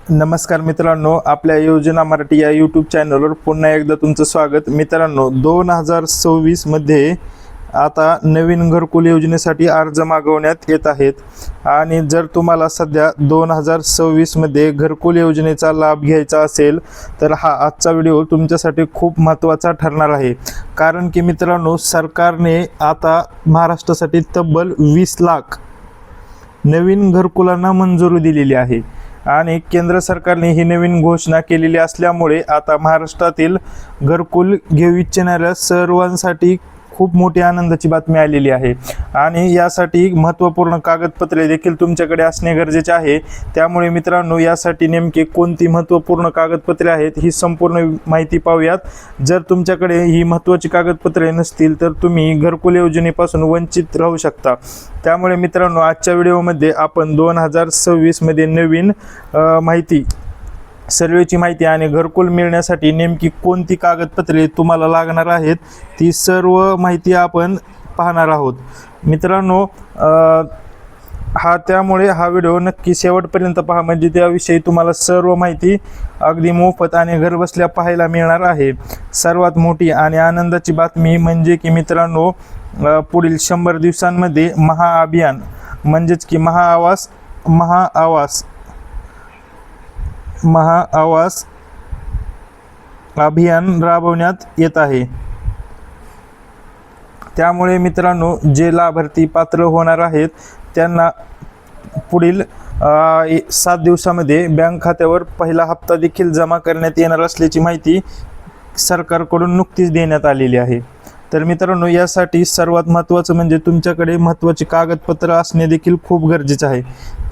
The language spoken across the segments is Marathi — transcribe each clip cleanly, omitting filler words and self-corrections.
नमस्कार मित्रांनो, आपल्या योजना मराठी या यूट्यूब चॅनलवर पुन्हा एकदा तुमचं स्वागत. मित्रांनो, 2026 मध्ये आता नवीन घरकुल योजनेसाठी अर्ज मागवण्यात येत आहेत आणि जर तुम्हाला सध्या 2026 मध्ये घरकुल योजनेचा लाभ घ्यायचा असेल तर हा आजचा व्हिडिओ तुमच्यासाठी खूप महत्त्वाचा ठरणार आहे. कारण की मित्रांनो, सरकारने आता महाराष्ट्रासाठी तब्बल 20 लाख नवीन घरकुलांना मंजुरी दिलेली आहे आणि केंद्र सरकारने ही नवीन घोषणा केलेली असल्यामुळे आता महाराष्ट्रातील घरकुल घेऊ इच्छिणाऱ्या सर्वांसाठी खूप मोठी आनंदाची बातमी आलेली आहे आणि यासाठी महत्त्वपूर्ण कागदपत्रे देखील तुमच्याकडे असणे गरजेचे आहे. त्यामुळे मित्रांनो, यासाठी नेमके कोणती महत्त्वपूर्ण कागदपत्रे आहेत ही संपूर्ण माहिती पाहूयात. जर तुमच्याकडे ही महत्त्वाची कागदपत्रे नसतील तर तुम्ही घरकुल योजनेपासून वंचित राहू शकता. त्यामुळे मित्रांनो, आजच्या व्हिडिओमध्ये आपण 2026 मध्ये नवीन सर्वेची माहिती आणि घरकुल मिळण्यासाठी नेमकी कोणती कागदपत्रे तुम्हाला लागणार आहेत ती सर्व माहिती आपण पाहणार आहोत. मित्रांनो, त्यामुळे हा व्हिडिओ नक्की शेवटपर्यंत पहा, म्हणजे त्याविषयी तुम्हाला सर्व माहिती अगदी मोफत आणि घरबसल्या पाहायला मिळणार आहे. सर्वात मोठी आणि आनंदाची बातमी म्हणजे की मित्रांनो, पुढील 100 दिवसांमध्ये महाअभियान म्हणजेच की महाआवास अभियान राबवण्यात येत आहे. त्यामुळे मित्रांनो, जे लाभार्थी पात्र होणार आहेत त्यांना पुढील 7 दिवसामध्ये बँक खात्यावर पहिला हप्ता देखील जमा करण्यात येणार असल्याची माहिती सरकारकडून नुकतीच देण्यात आलेली आहे. तर मित्रांनो, यासाठी सर्वात महत्त्वाचं म्हणजे तुमच्याकडे महत्त्वाची कागदपत्र असणे देखील खूप गरजेचे आहे.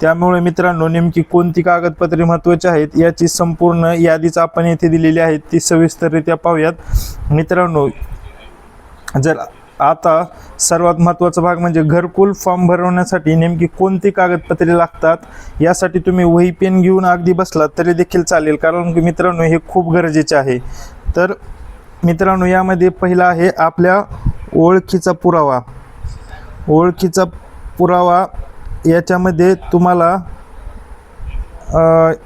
त्यामुळे मित्रांनो, नेमकी कोणती कागदपत्रे महत्त्वाची आहेत याची संपूर्ण यादीच आपण येथे दिलेली आहे, ती सविस्तररित्या पाहूयात. मित्रांनो, जर आता सर्वात महत्त्वाचा भाग म्हणजे घरकुल फॉर्म भरवण्यासाठी नेमकी कोणती कागदपत्रे लागतात यासाठी तुम्ही वही पेन घेऊन अगदी बसलात तरी देखील चालेल, कारण की मित्रांनो हे खूप गरजेचे आहे. तर मित्रांनो, यामध्ये पहिला आहे आपल्या ओळखीचा पुरावा. याच्यामध्ये तुम्हाला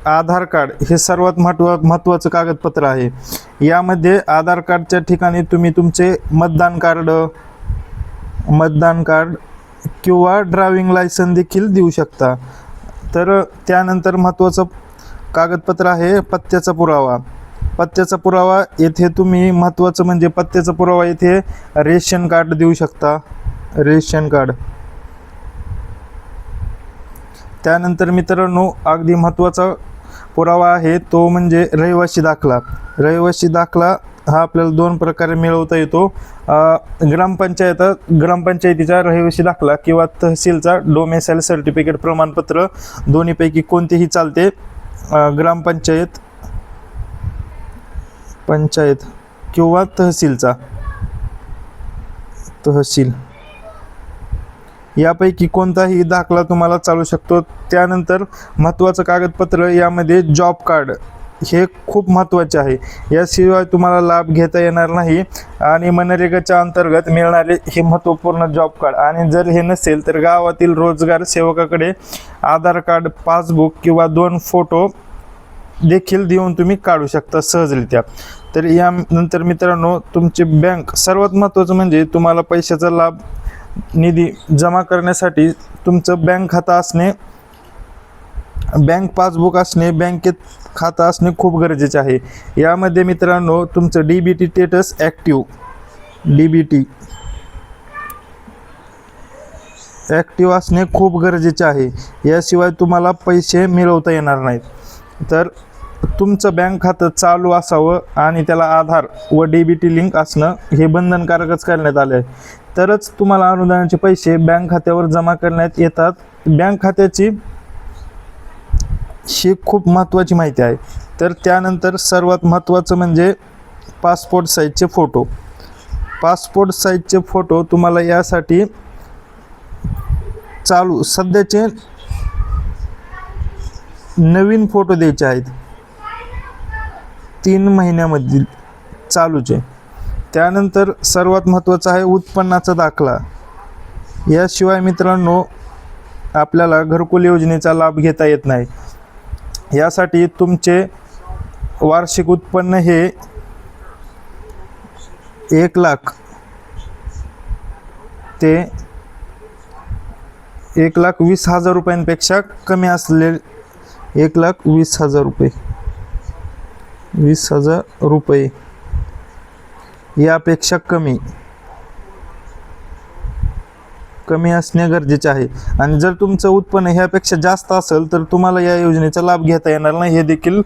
आधार कार्ड हे सर्वात महत्त्वाचं कागदपत्र आहे. यामध्ये आधार कार्डच्या ठिकाणी तुम्ही तुमचे मतदान कार्ड किंवा ड्रायव्हिंग लायसन्स देखील देऊ शकता. तर त्यानंतर महत्त्वाचं कागदपत्र आहे पत्त्याचा पुरावा. येथे तुम्ही महत्त्वाचं म्हणजे पत्त्याचा पुरावा येथे रेशन कार्ड देऊ शकता, रेशन कार्ड. त्यानंतर मित्रांनो, अगदी महत्त्वाचा पुरावा आहे तो म्हणजे रहिवासी दाखला. हा आपल्याला 2 प्रकारे मिळवता येतो. ग्रामपंचायतीचा रहिवासी दाखला किंवा तहसीलचा डोमेसाईल सर्टिफिकेट प्रमाणपत्र, दोन्हीपैकी कोणतेही चालते. ग्रामपंचायत किंवा तहसील यापैकी कोणताही दाखला तुम्हाला चालू शकतो. त्यानंतर महत्त्वाचं कागदपत्र यामध्ये जॉब कार्ड हे खूप महत्त्वाचे आहे. याशिवाय तुम्हाला लाभ घेता येणार नाही आणि मनरेगाच्या अंतर्गत मिळणारे हे महत्त्वपूर्ण जॉब कार्ड. आणि जर हे नसेल तर गावातील रोजगार सेवकाकडे आधार कार्ड, पासबुक किंवा 2 फोटो देखील देऊन तुम्ही काढू शकता सहजरित्या. तर यानंतर मित्रांनो, तुमचे बँक, सर्वात महत्त्वाचं म्हणजे तुम्हाला पैशाचा लाभ निधी जमा करण्यासाठी तुमचं बँक खातं असणे, बँक पासबुक असणे, बँकेत खातं असणे खूप गरजेचे आहे. यामध्ये मित्रांनो, तुमचं डीबीटी स्टेटस ॲक्टिव्ह असणे खूप गरजेचे आहे. याशिवाय तुम्हाला पैसे मिळवता येणार नाहीत. तर तुमचं बँक खातं चालू असावं आणि त्याला आधार व डीबीटी लिंक असणं हे बंधनकारकच करण्यात आले आहे. तरच तुम्हाला अनुदानाचे पैसे बँक खात्यावर जमा करण्यात येतात. बँक खात्याची ही खूप महत्त्वाची माहिती आहे. तर त्यानंतर सर्वात महत्त्वाचं म्हणजे पासपोर्ट साईजचे फोटो तुम्हाला यासाठी सध्याचे नवीन फोटो द्यायचे आहेत, 3 महिन्यामधील चालूचे. त्यानंतर सर्वात महत्त्वाचं आहे उत्पन्नाचा दाखला. याशिवाय मित्रांनो, आपल्याला घरकुल योजनेचा लाभ घेता येत नाही. यासाठी तुमचे वार्षिक उत्पन्न हे 1,00,000 ते 1,20,000 रुपयांपेक्षा कमी असले 1,20,000 रुपये 20,000 रुपये यापेक्षा कमी असणे गरजेचे आहे। आणि जर तुमचं उत्पन्न ह्यापेक्षा जास्त असेल तर तुम्हाला या योजनेचा लाभ घेता येणार नाही, हे देखील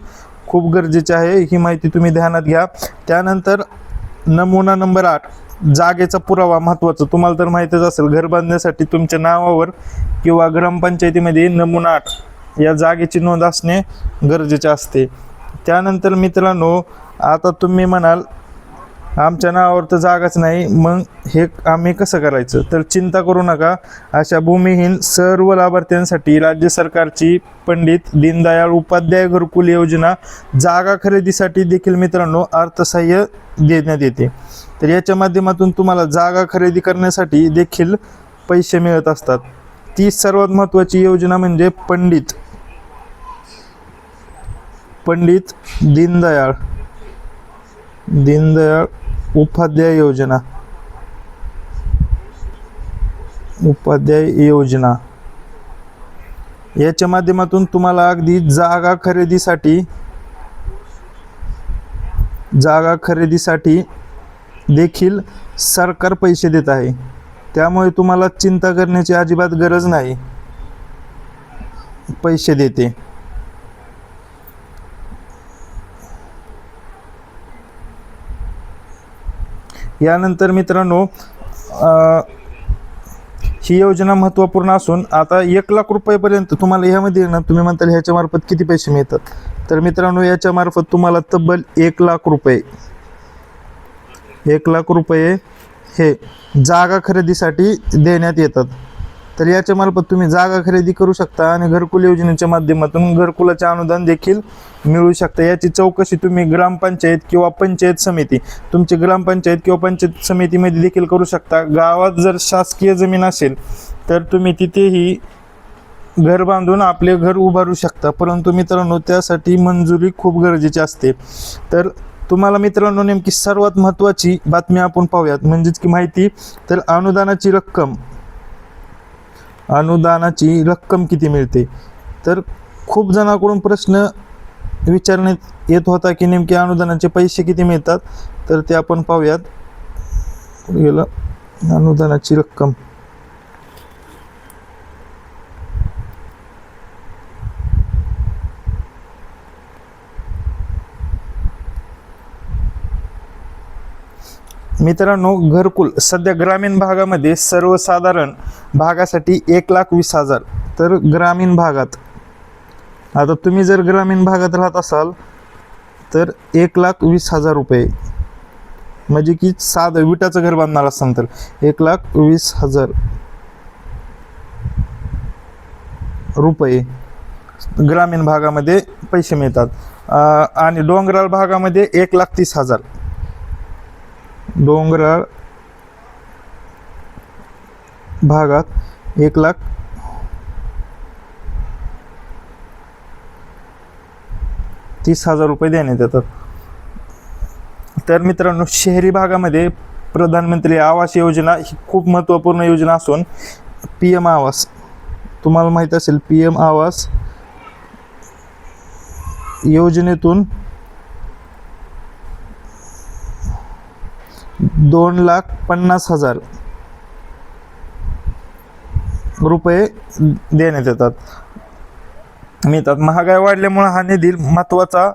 खूप गरजेचे आहे। ही माहिती तुम्ही ध्यानात घ्या। त्यानंतर नमुना नंबर 8, जागेचा पुरावा महत्त्वाचा। तुम्हाला तर माहितीच असेल, घर बांधण्यासाठी तुमच्या नावावर किंवा ग्रामपंचायतीमध्ये नमुना 8 या जागेची नोंद असणे गरजेचे असते। त्यानंतर मित्रांनो, आता तुम्ही म्हणाल आमच्या नावावर तर जागाच नाही, मग हे आम्ही कसं करायचं? तर चिंता करू नका। अशा भूमिहीन सर्व लाभार्थ्यांसाठी राज्य सरकारची पंडित दीनदयाळ उपाध्याय घरकुल योजना जागा खरेदीसाठी देखील मित्रांनो अर्थसहाय्य देण्यात येते। तर याच्या माध्यमातून तुम्हाला जागा खरेदी करण्यासाठी देखील पैसे मिळत असतात। ती सर्वात महत्त्वाची योजना म्हणजे पंडित दीनदयाळ उपाध्याय योजना याच्या माध्यमातून तुम्हाला अगदी जागा खरेदीसाठी देखील सरकार पैसे देत आहे। त्यामुळे तुम्हाला चिंता करण्याची अजिबात गरज नाही, पैसे देते। यानंतर मित्रांनो, ही योजना महत्त्वपूर्ण असून आता 1,00,000 रुपयेपर्यंत तुम्हाला ह्यामध्ये ना, तुम्ही म्हणताल ह्याच्या मार्फत किती पैसे मिळतात? तर मित्रांनो, याच्या मार्फत तुम्हाला तब्बल 1,00,000 रुपये हे जागा खरेदीसाठी देण्यात येतात। तर याच्या मार्फत तुम्ही जागा खरेदी करू शकता आणि घरकुल योजनेच्या माध्यमातून घरकुलाचे अनुदान देखील मिळू शकता। याची चौकशी तुम्ही ग्रामपंचायत किंवा पंचायत समिती, तुमची ग्रामपंचायत किंवा पंचायत समितीमध्ये देखील करू शकता। गावात जर शासकीय जमीन असेल तर तुम्ही तिथेही घर बांधून आपले घर उभारू शकता, परंतु मित्रांनो त्यासाठी मंजुरी खूप गरजेची असते। तर तुम्हाला मित्रांनो नेमकी सर्वात महत्त्वाची बातमी आपण पाहूयात, म्हणजेच की माहिती। तर अनुदानाची रक्कम किती मिळते? तर खूप जणांकडून प्रश्न विचारण्यात येत होता की नेमके अनुदानाचे पैसे किती मिळतात, तर ते आपण पाहूयात। अनुदानाची रक्कम मित्रांनो, घरकुल सध्या ग्रामीण भागामध्ये सर्वसाधारण भागासाठी 1,20,000। तर ग्रामीण भागात, आता तुम्ही जर ग्रामीण भागात राहत असाल तर 1,20,000 रुपये, म्हणजे की साधं विटाचं घर बांधणार असाल तर 1,20,000 रुपये ग्रामीण भागामध्ये पैसे मिळतात। आणि डोंगराळ भागामध्ये 1,30,000, डोंगराळ भागात 1,30,000 रुपये देण्यात येतात। तर मित्रांनो, शहरी भागामध्ये प्रधानमंत्री आवास योजना ही खूप महत्त्वपूर्ण योजना असून PM आवास, तुम्हाला माहीत असेल, PM आवास योजनेतून 2,50,000 रुपये देण्यात मिळतात। महागाई वाढल्यामुळे हा निधी महत्त्वाचा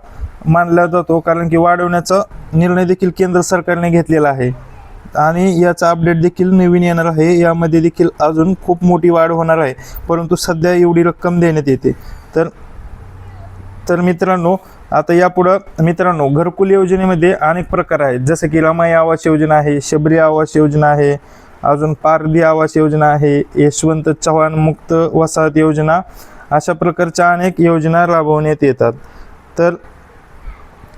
मानला जातो, कारण की वाढवण्याचा निर्णय देखील केंद्र सरकारने घेतलेला आहे आणि याचा अपडेट देखील नवीन येणार आहे। यामध्ये देखील अजून खूप मोठी वाढ होणार आहे, परंतु सध्या एवढी रक्कम देण्यात येते। तर मित्रांनो, आता यापुढं मित्रांनो, घरकुल योजनेमध्ये अनेक प्रकार आहेत, जसं की रमाई आवास योजना आहे, शबरी आवास योजना आहे, अजून पारधी आवास योजना आहे, यशवंत चव्हाण मुक्त वसाहत योजना, अशा प्रकारच्या अनेक योजना राबवण्यात येतात। तर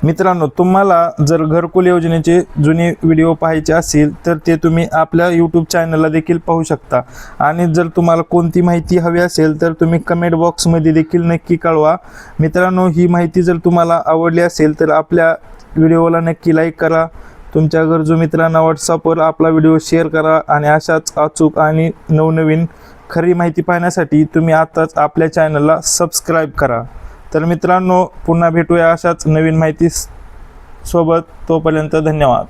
मित्रांनो, तुम्हाला जर घरकुल योजनेचे जुने व्हिडिओ पाहायचे असतील तर ते तुम्ही आपल्या यूट्यूब चॅनलला देखील पाहू शकता. आणि जर तुम्हाला कोणती माहिती हवी असेल तर तुम्ही कमेंट बॉक्समध्ये देखील नक्की कळवा. मित्रांनो, ही माहिती जर तुम्हाला आवडली असेल तर आपल्या व्हिडिओला नक्की लाईक करा. तुमच्या गरजू मित्रांना व्हॉट्सअपवर आपला व्हिडिओ शेअर करा. आणि अशाच अचूक आणि नवनवीन खरी माहिती पाहण्यासाठी तुम्ही आताच आपल्या चॅनलला सबस्क्राईब करा. तर मित्रांनो, पुन्हा भेटूया अशाच नवीन माहिती सोबत. तोपर्यंत धन्यवाद.